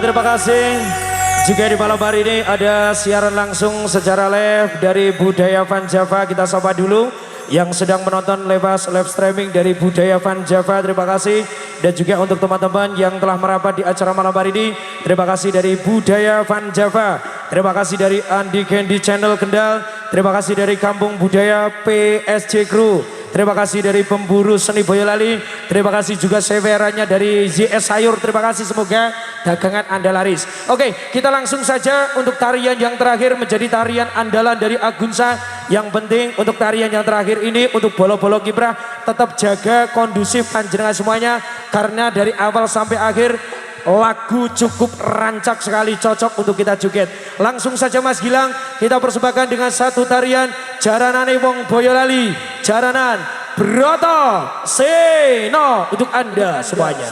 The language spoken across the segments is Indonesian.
terima kasih. Juga di malam hari ini ada siaran langsung secara live dari Budaya Van Java. Kita sapa dulu yang sedang menonton lewat live streaming dari Budaya Van Java. Terima kasih. Dan juga untuk teman-teman yang telah merapat di acara malam hari ini. Terima kasih dari Budaya Van Java. Terima kasih dari Andi Candy Channel Kendal. Terima kasih dari Kampung Budaya PSG Crew. Terima kasih dari Pemburu Seni Boyolali. Terima kasih juga severanya dari ZS Sayur. Terima kasih, semoga dagangan Anda laris. Oke, kita langsung saja untuk tarian yang terakhir menjadi tarian andalan dari Agunsa. Yang penting untuk tarian yang terakhir ini untuk bolo-bolo kiprah tetap jaga kondusif panjenengan semuanya. Karena dari awal sampai akhir lagu cukup rancak sekali, cocok untuk kita joget. Langsung saja Mas Gilang, kita persembahkan dengan satu tarian Jaranane Wong Boyolali, Jaranan Broto Seno untuk Anda semuanya.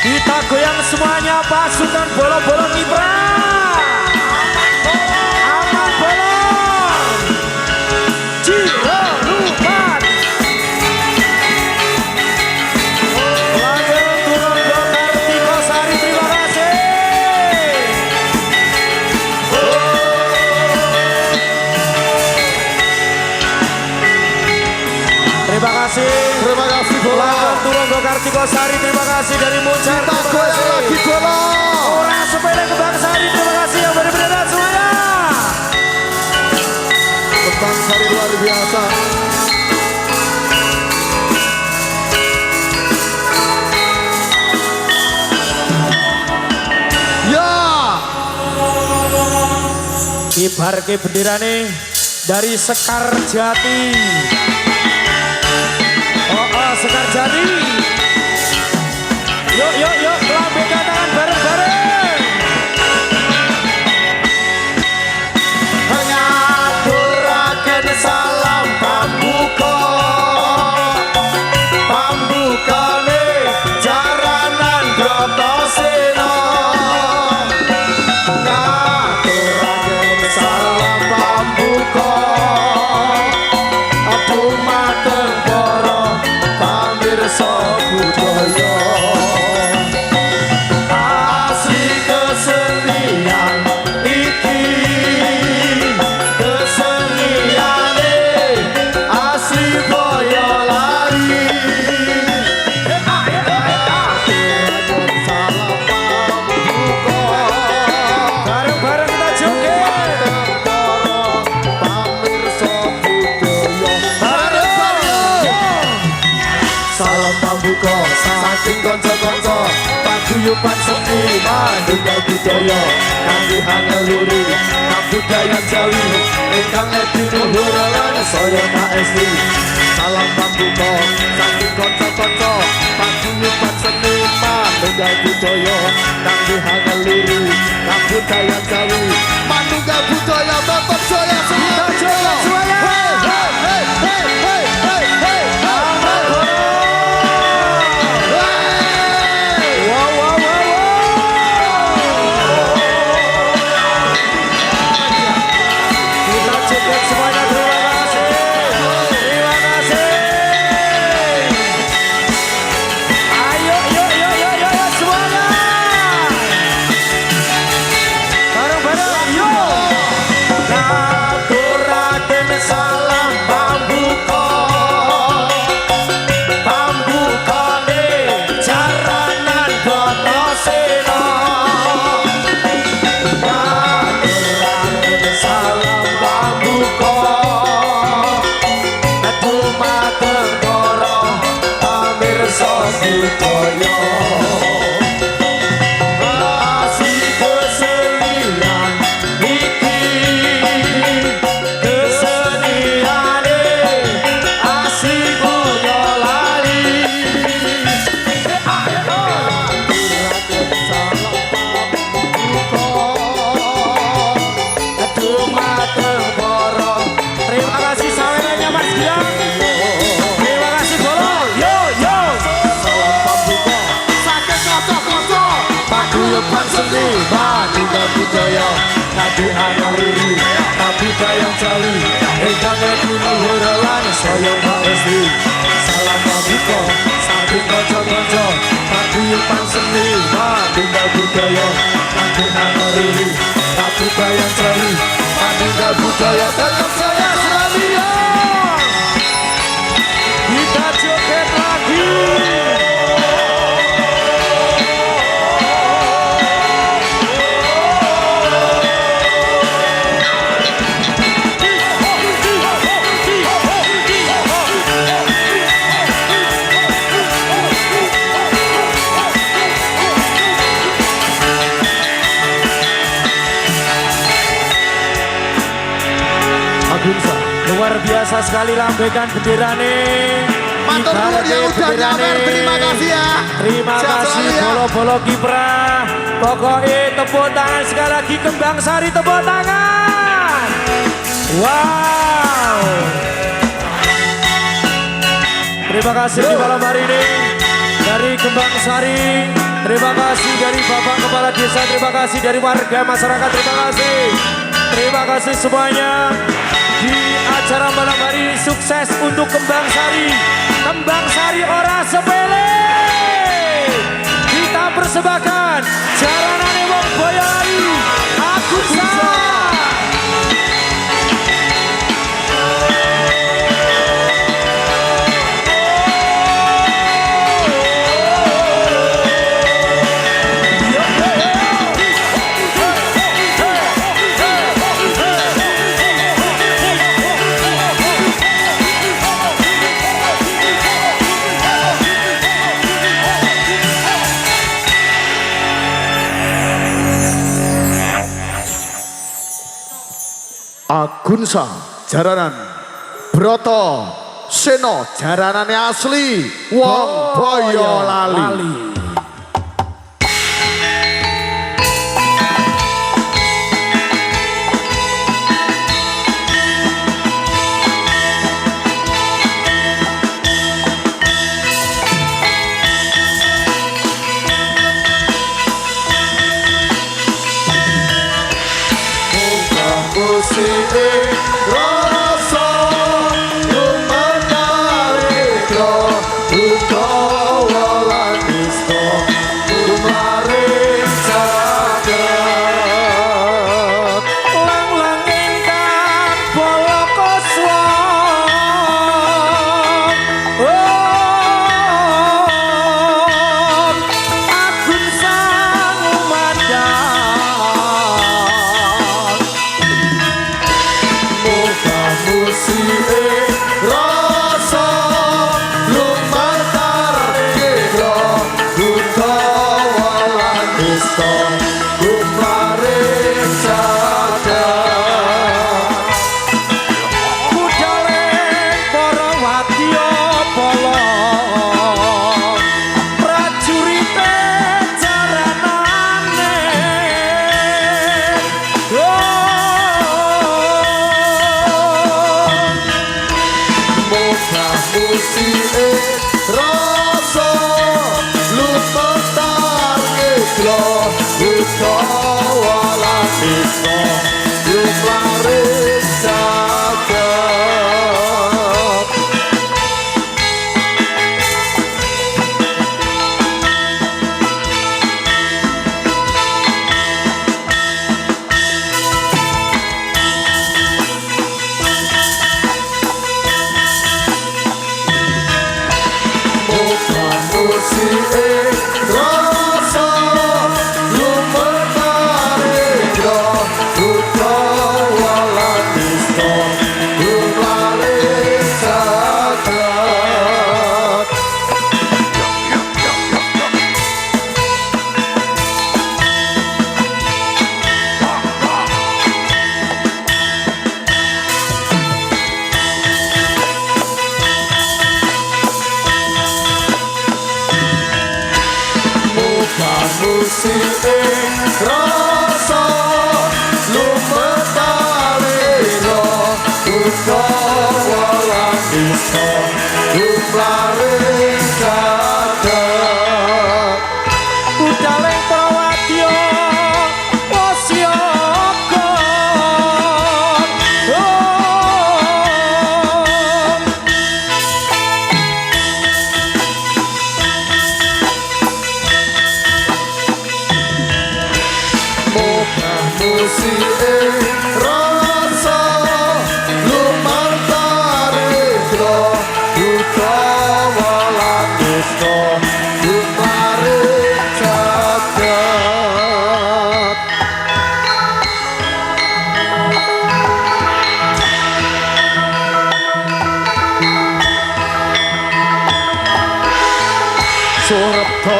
Kita goyang semuanya pasukan bolo-bolo kiprah. Terima kasih bola. Turunggo Kartikosari, terima kasih dari Muncar. Kita goyang lagi bola. Orang sepele Kembang Sari, terima kasih yang benar-benar semuanya. Kembang Sari luar biasa. Ya. Kibar ke benderane dari Sekar Jati. Sekar Jati. Yuk, lambaikan tangan bareng-bareng. Hanya aturaken salam pambuka. Pambukane Jaranan Broto Seno. Aturaken salam pambuka. Dumateng para pamirsa budaya. Asli kesenian iki, keseniane asli Boyolali. Aturaken salam pambuka. Bareng-bareng kita joget. Pamirsa budaya. Salam pambuka saking kanca-kanca paguyuban seniman tunggal budaya kangge hangeluri kabudayan Jawi ingkang edi luhur lan saya maesti. Salam pambuka saking kanca-kanca paguyuban seniman tunggal budaya kangge hangeluri kabudayan Jawi manunggal budaya tetep jaya Kita joget semuanya. budaya Nabi Anari Nabi Dayang Jawi Ingkang Edu Luhur lan Saya seni salam pambuka saking kanca-kanca paguyuban seni manunggal budaya kanggo nangeri kabudayan Jawi manunggal budaya tetap saya Australia. Kita joget lagi. Luar biasa sekali lambaikan benderane. Matur nuwun yang udah nyamar, terima kasih ya. Terima kasih bolo-bolo kiprah. Pokoknya tepuk tangan sekali lagi Kembang Sari, tepuk tangan. Wow. Terima kasih di malam hari ini dari Kembang Sari. Terima kasih dari Bapak Kepala Desa, terima kasih dari warga masyarakat, terima kasih. Terima kasih semuanya. Di acara malam hari ini sukses untuk Kembang Sari. Kembang Sari ora sepele. Kita persembahkan jaranane wong Boyolali, Agunsa. Agunsa jaranan Broto Seno jaranane asli wong Boyolali. Rasa lumanare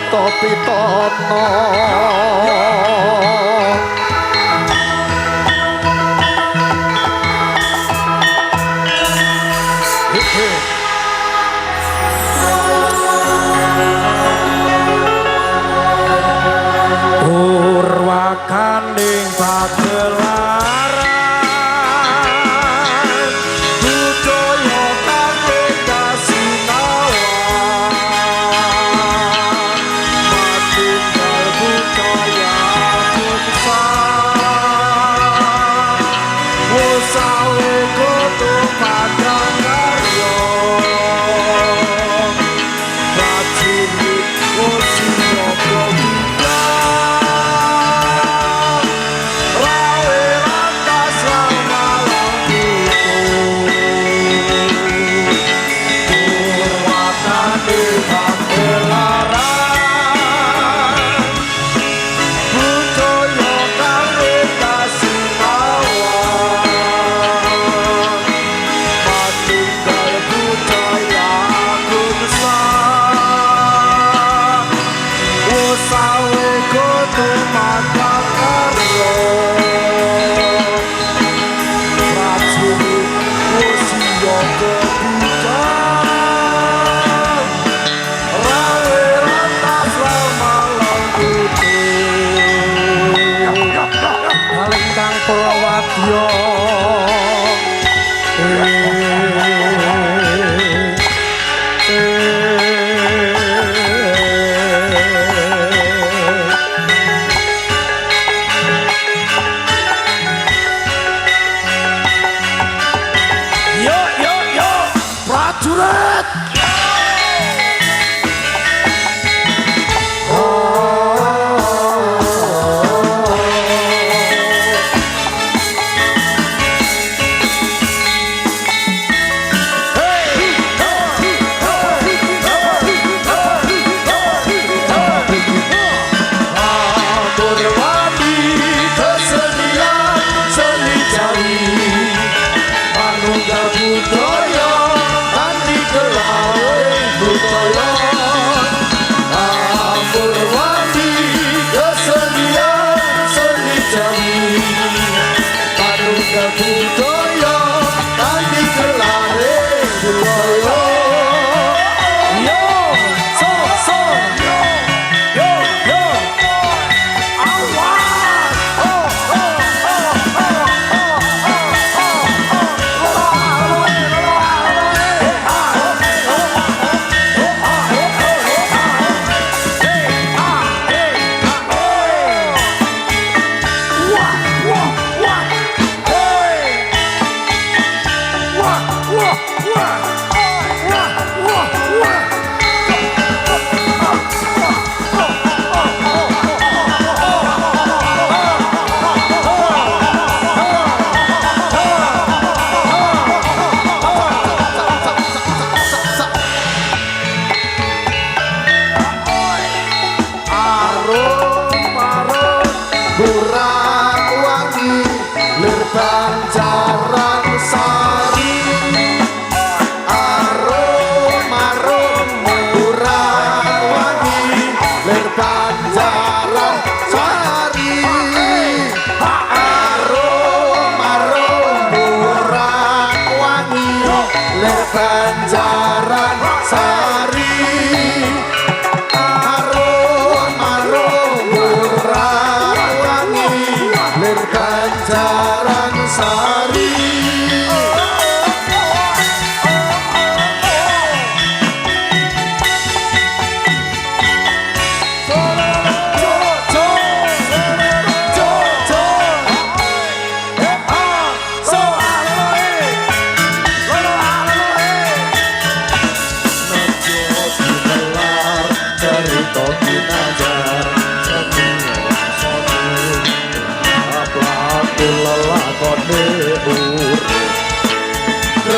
Broto Pitono. Purwakaning pagelaran budaya kang kasinawan matunggal budaya bangsa usawe kudu padang karya prajurit usia Banjaran Sari arum murah wangi lir Banjaran Sari.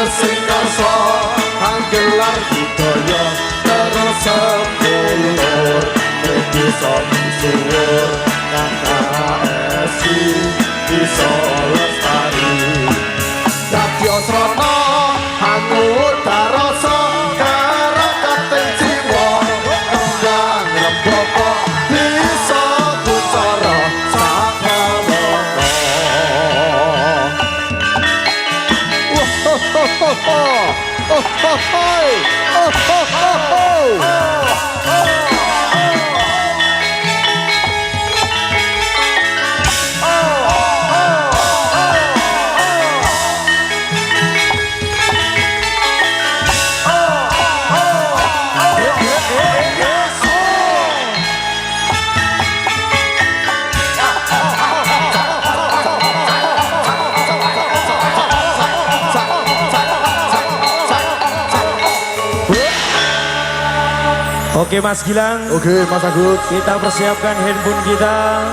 Singkarso anggelar budaya terus sepulur bisa disuwur KKSI bisa lestari dadi asrama anggota rasa karo kating jiwa tenggang lembok Oke Mas Gilang. Oke Mas Agus. Kita persiapkan handphone kita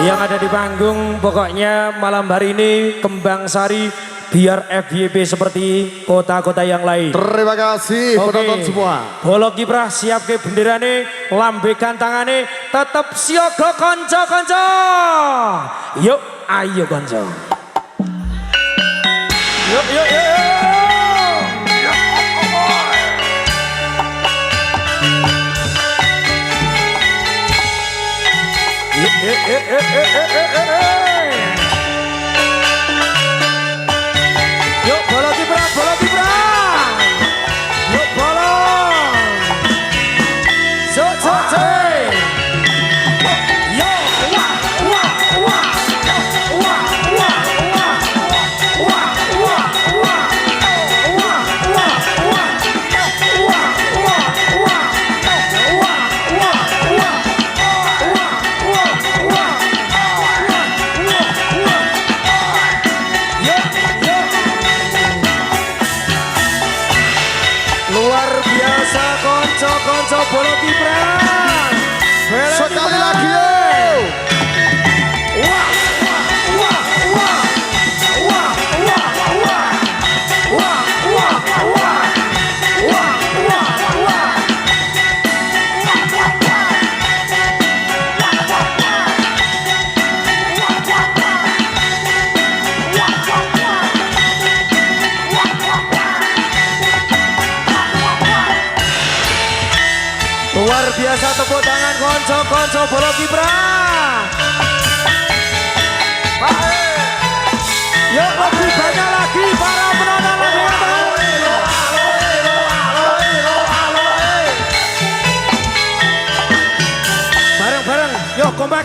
yang ada di panggung. Pokoknya malam hari ini Kembang Sari biar FYP seperti kota-kota yang lain. Terima kasih penonton semua. Bolo kiprah siap ke benderane, lambekan tangane, tetap siaga konco-konco. Yuk, ayo konco. Yuk, yuk, yuk. Yuk bola kiprah, bola kiprah. Yuk bola. So. Yo, wah. Luar biasa konco-konco bola kiprah. Sekali lagi yuk. Luar biasa tepuk tangan konco-konco bola kiprah. Yuk lebih banyak lagi para penonton lebih bareng-bareng, yuk kompak.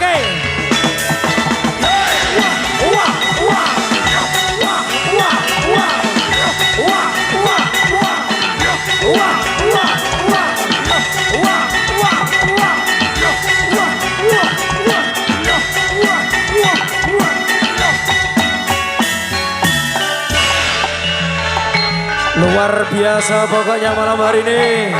Luar biasa pokoknya malam hari ini.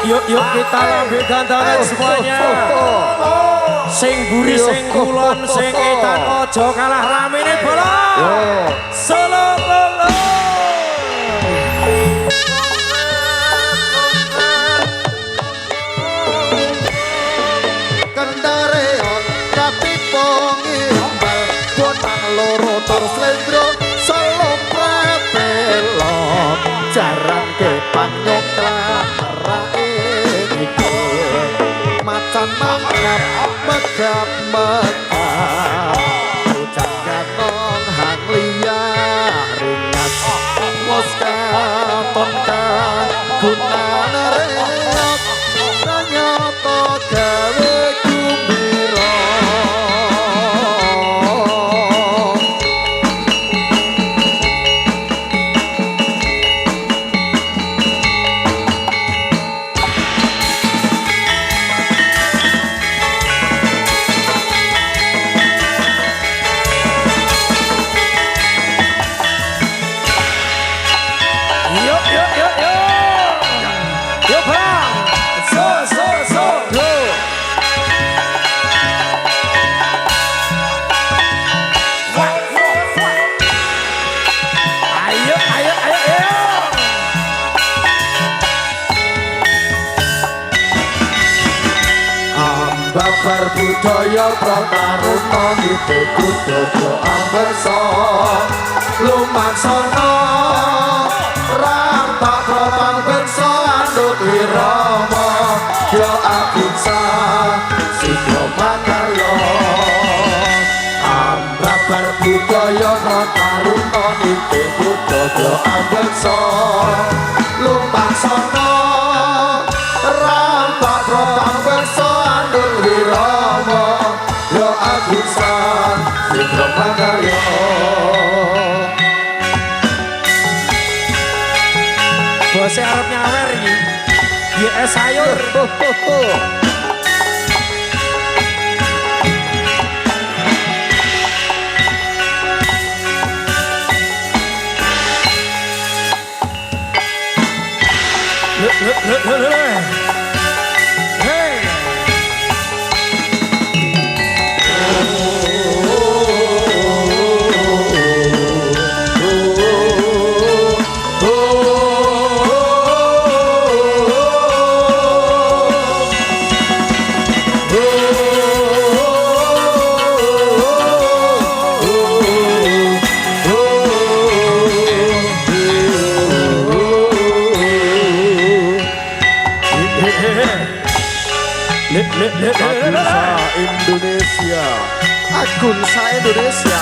Yuk kita lambaikan tangan semuanya. Sing buri, sing kulon, sing edan ojo kalah rame nih bola. Solo lolo. Kendare megap megap ucap ganong hang liya ringas mos katonka gunane reok ternyata gawe kumbira babar budaya prataruna nite kudogo ambeksa lumaksana rampak propang beksa anduk wirama ya abisa sidro makarya babar budaya prataruna nite kudogo ambeksa lumaksana rampak propang beksa Wirama ya agusan sidro makarya bose arep nyawer iki YS sayur Indonesia Agunsa Indonesia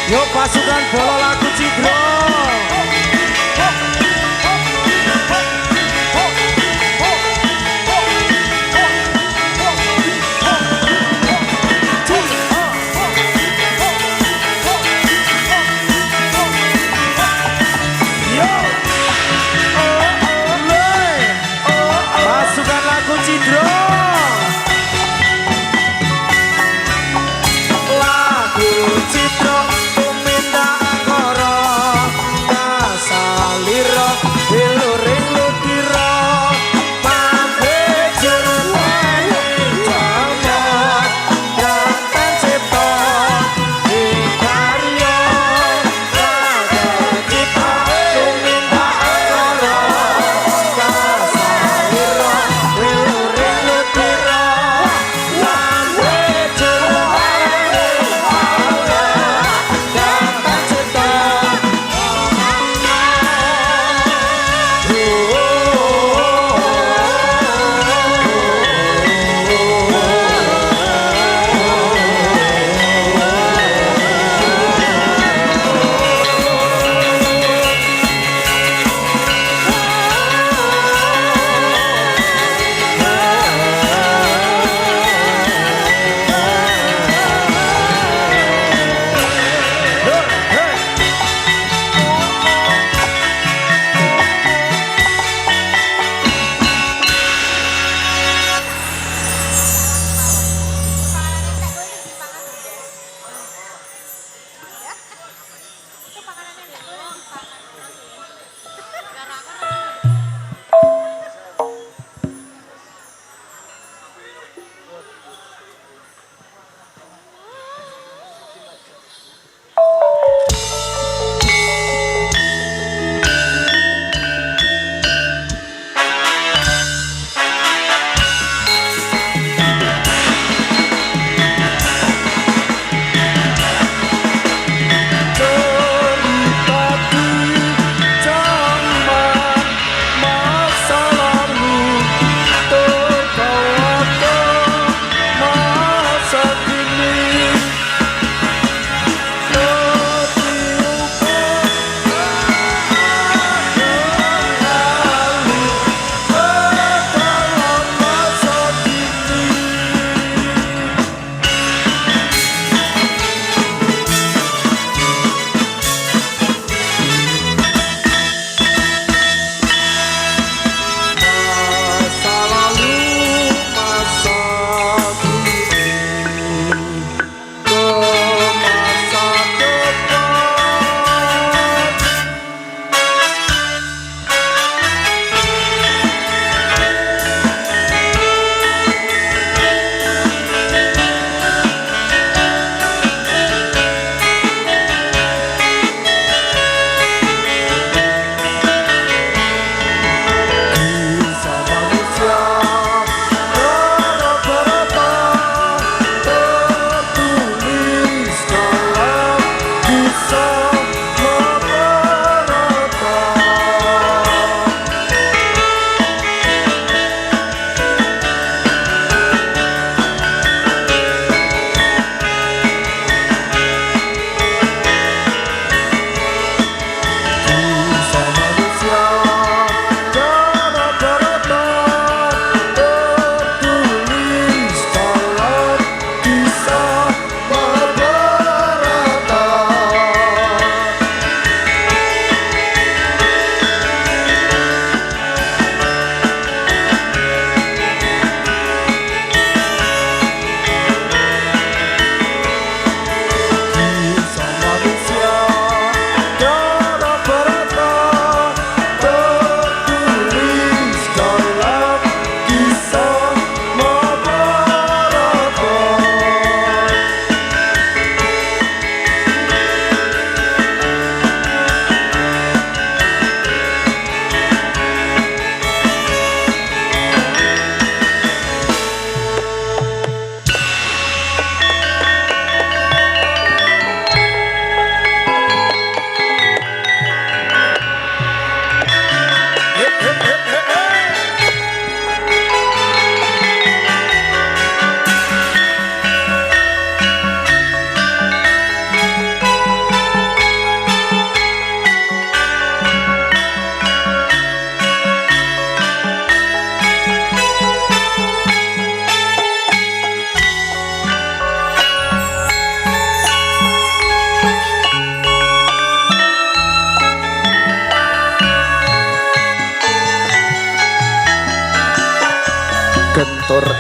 Yo pasukan bola lagu Cidro. Pasukan lagu Cidro. Lagu Cidro.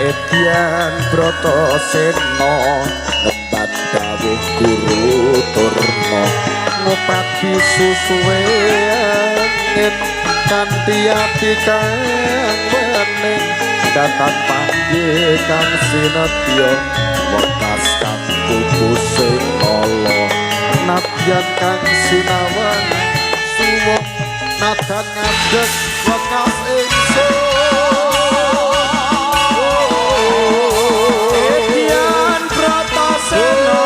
Edian Brotoseno ngemban dawuh Guru Turna ngupati susuwe angin kanthi ati kang bening datang panggih kang sinetya wekas kang tuku sing ala nadyan kang sinawan suwung nadan ngadeg wekas ingsun Edian Brotoseno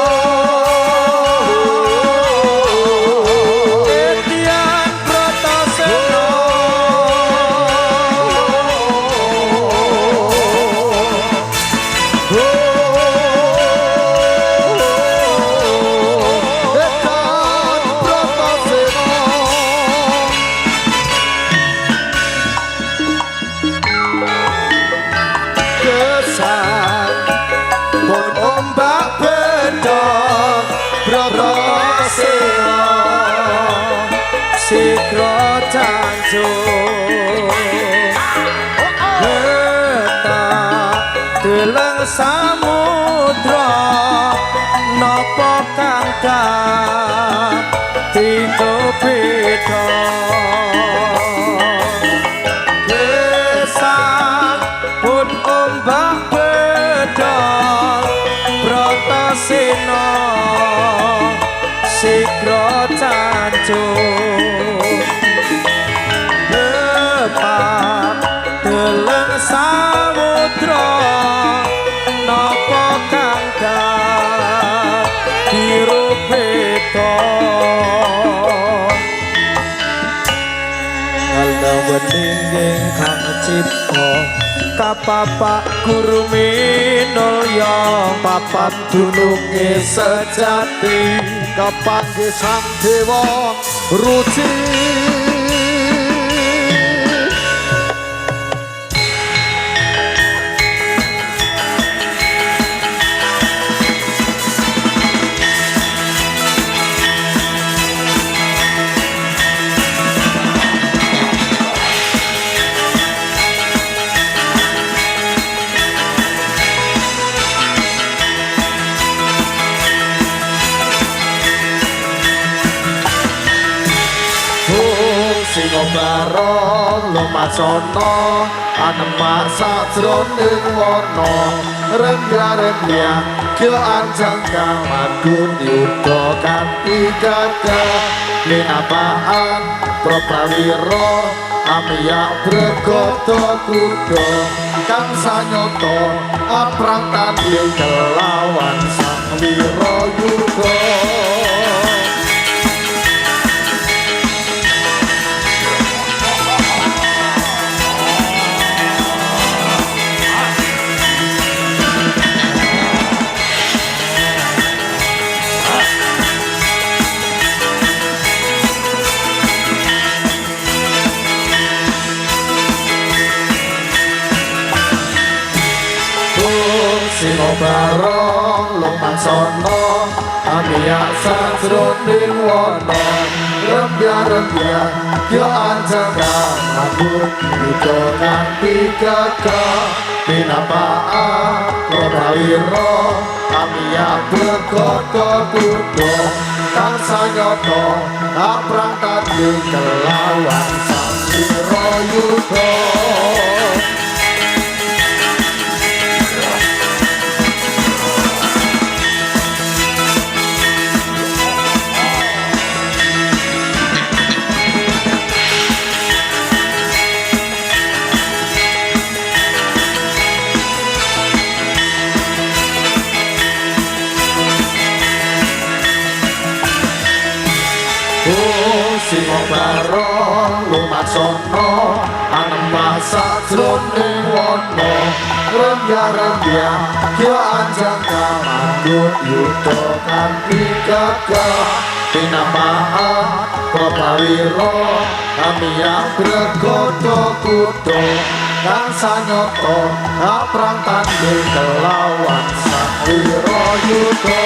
Edian Brotoseno Sikro tanjung Getak deleng samudra Napa kang dadi beda Gesang pun ombak bedol Bratasena Sikro tanjung Lepak deleng samudra Napa kang dadi beda Alda wening kang cipta kapapak guru minulya papat dununge sejati kapanggih sang dewa ruci Singobaro lumacono anemak sajroning wana rembya-rembya kya anjang kamadun yuda kanthi gagah linapaan praprawira amiyak bregata kuda kang sanyata aprang tanding kelawan sang wirayuda Sinobarong lumaksana amiyak sajroning wana rembya-rembya kya anjang kamadun yuda kanthi gagah pinapaan praprawira amiyak bregata kuda kang sanyata aprang tanding kelawan sang wirayuda Singobaro lumaksana anemak sajroning wana rembya-rembya kya anjang kamadun yuda kanthi gagah pinapaan praprawira amiyak bregata kuda kang sanyata aprang tanding kelawan sang wirayuda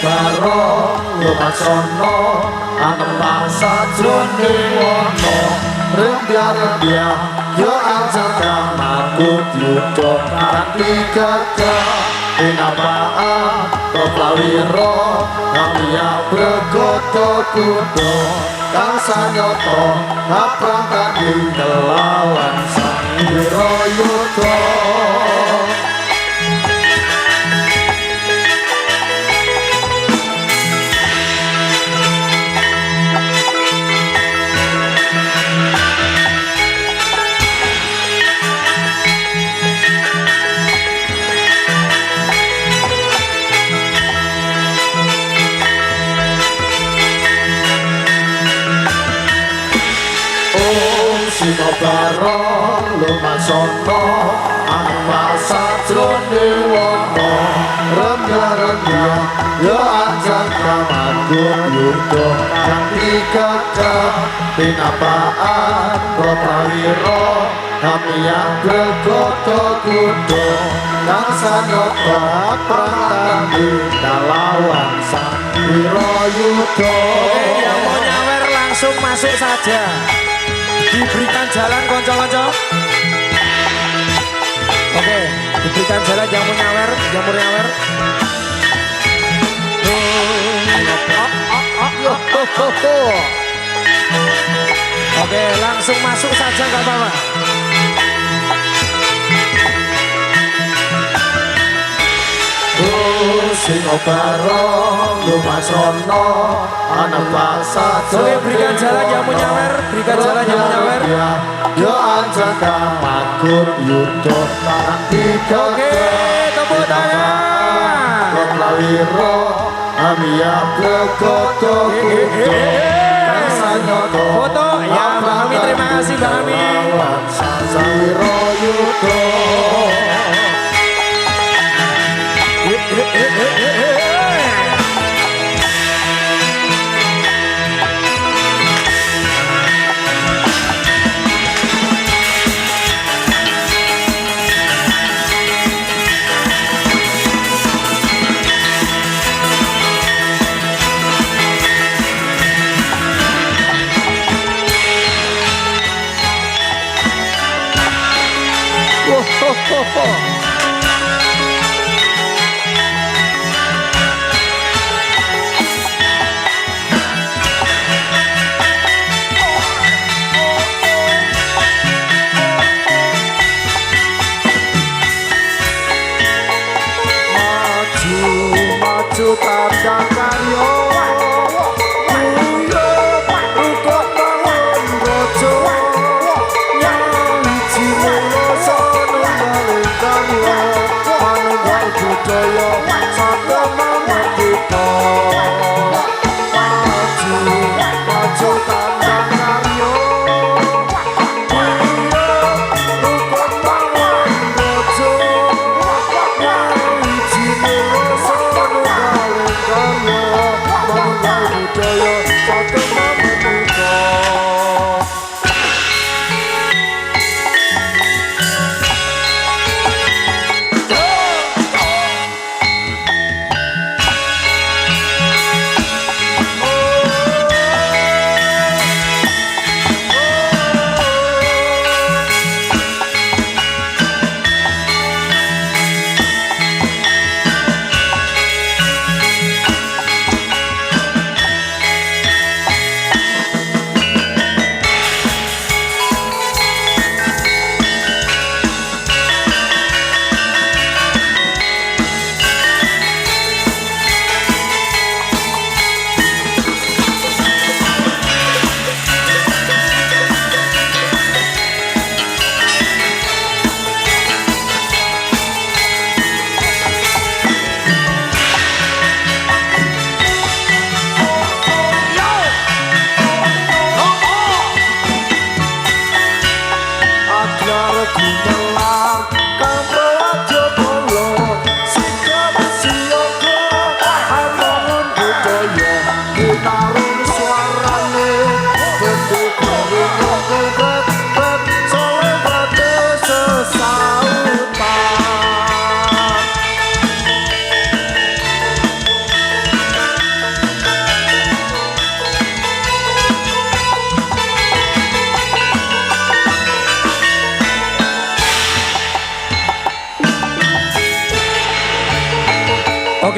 barong lumaksono anemah sajroning wana rembya-rembya yo anjakan aku yuda kanthi gagah pinapaan keplawira kamiya bregoto kuda kang sanyata kaprang tanding kelawan sang wirayuda. Sino barong lumaksono anemah sajroning wana rembya-rembya yo anjakan aku yuda kanthi gagah pinapaan praprawira kamiya bregoto kuda kang sanyata prantanding kalawan sang wirayuda. Yang mau nyawer langsung masuk saja. Diberikan jalan konco-konco. Oke, diberikan jalan yang mau nyawer, yang mau nyawer. Oke, langsung masuk saja nggak apa-apa. Sing barong lumaksono anemah sajroning. Oke, berikan jalan yang mau nyawer, berikan jalan yang mau nyawer. Yo anjakan makur yuda kanthi gagah. Oke, tepuk tangan. Keplawira kamiya bregoto kuda kang sanyata Foto ya Bang Ami, terima kasih Bang Ami. kelawan sang wirayuda. Maju tandang karyo rukuk bangun rojo yang iji muloso nunggaling karyo manunggal budaya sate mangertita. Maju tandang karyo rukuk bangun rojo yang iji muloso nunggaling karyo manunggal budaya sate mangertita.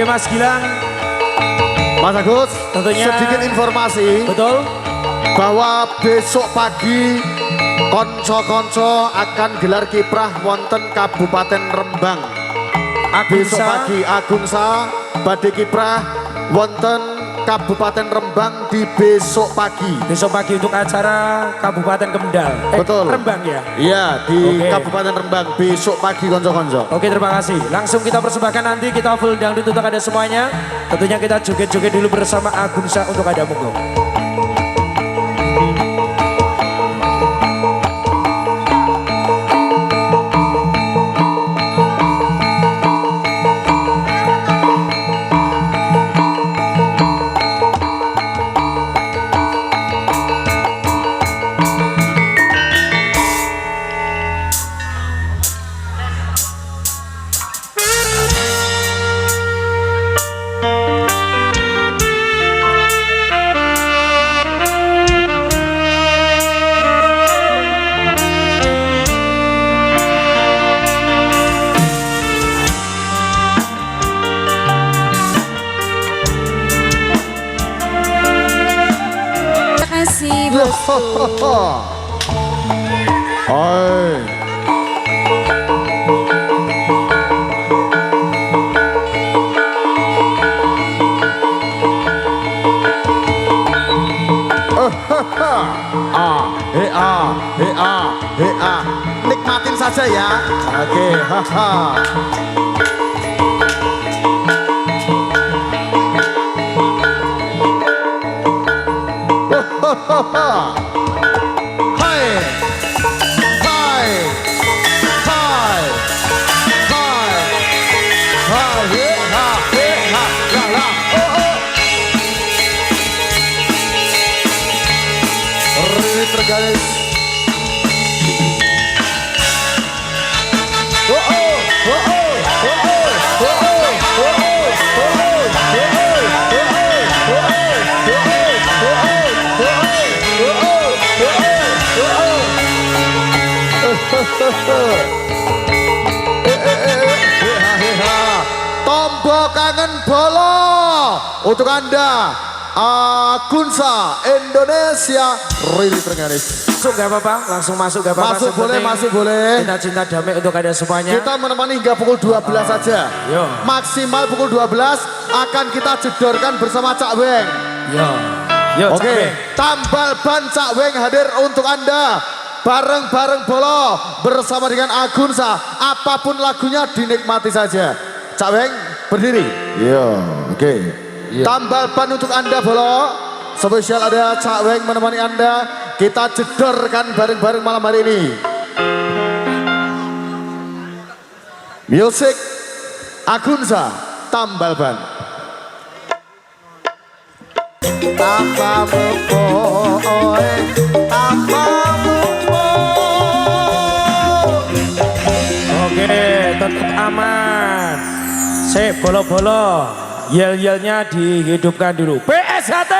Oke Mas Gilang. Mas Agus, Tentunya. sedikit informasi Betul. bahwa besok pagi konco-konco akan gelar kiprah wonten Kabupaten Rembang. Besok Agunsa. pagi Agunsa badhe kiprah wonten Kabupaten Rembang di besok pagi. Besok pagi untuk acara Kabupaten Kendal. Betul. Rembang ya. Iya, di Oke. Kabupaten Rembang besok pagi konco-konco. Oke, terima kasih. Langsung kita persembahkan nanti, kita full dangdut untuk ada semuanya. Tentunya kita joget-joget dulu bersama Agunsa untuk ada monggo. Kasih Hai. Nikmatin saja ya. Oke, haha. Hai. Hai. Hai. Hai. Hai. He, ha, he, ha, la, la. Oh, oh. Rilis tergaris. Oh, oh. Oh, oh. Oh, oh. Oh, oh. Oh, oh. Oh, Tombol kangen bola untuk Anda Agunsa Indonesia Rili Trengganis. Masuk gak apa-apa, langsung masuk gak apa-apa. Masuk boleh, masuk boleh. Cinta-cinta damai untuk ada semuanya. Kita menemani hingga pukul 12 saja. Yo. Maksimal pukul 12 akan kita jedorkan bersama Cak Weng. Yo. Yo, Oke, Cak Weng. tambal ban Cak Weng hadir untuk Anda. Bareng-bareng Bolo bersama dengan Agunsa. Apapun lagunya dinikmati saja. Cak Weng berdiri. Iya, oke. Tambal ban untuk Anda Bolo. Spesial ada Cak Weng menemani Anda. Kita jedorkan bareng-bareng malam hari ini. Music Agunsa tambal ban. Apa memboy, apa Oke, tetap aman. Sip, bolo-bolo. Yel-yelnya dihidupkan dulu. PSHT.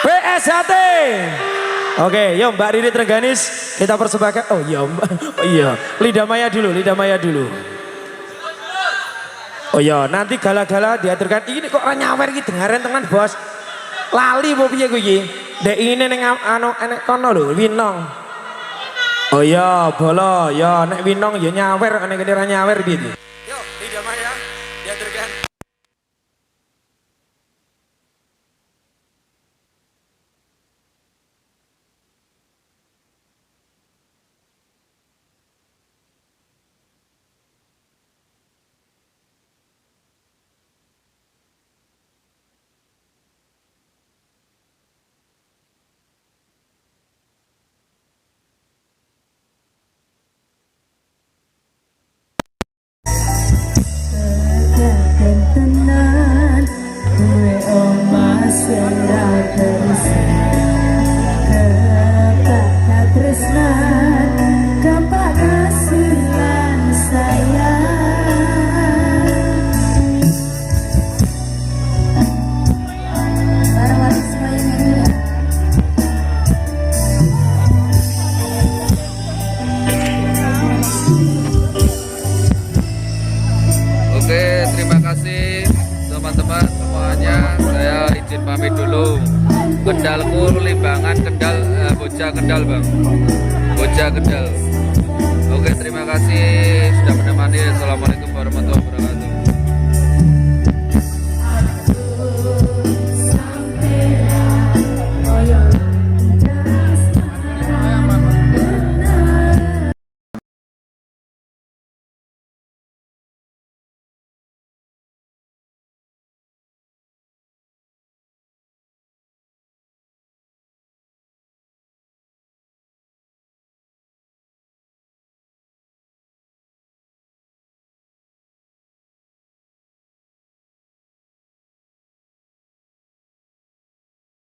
PSHT. Oke, yuk Mbak Riri Trengganis kita persembahkan. Oh iya, Mbak. Oh iya, Lidah Maya dulu, Lidah Maya dulu. Oh iya, nanti gala-gala diaturkan. Ini kok orang nyawer gitu, dengaran teman bos. Lali mau piye kuwi? Dek ini neng anu enek kono lho, Winong. Oh iya, bolo, ya nek Winong ya nyawer, nek kene ra nyawer gitu. Yuk, Lidah Maya diaturkan. izin pamit dulu. Kendalku Limbangan, Kendal, Bocah Kendal bang, Bocah Kendal. Oke, terima kasih sudah menemani. Assalamualaikum warahmatullahi wabarakatuh.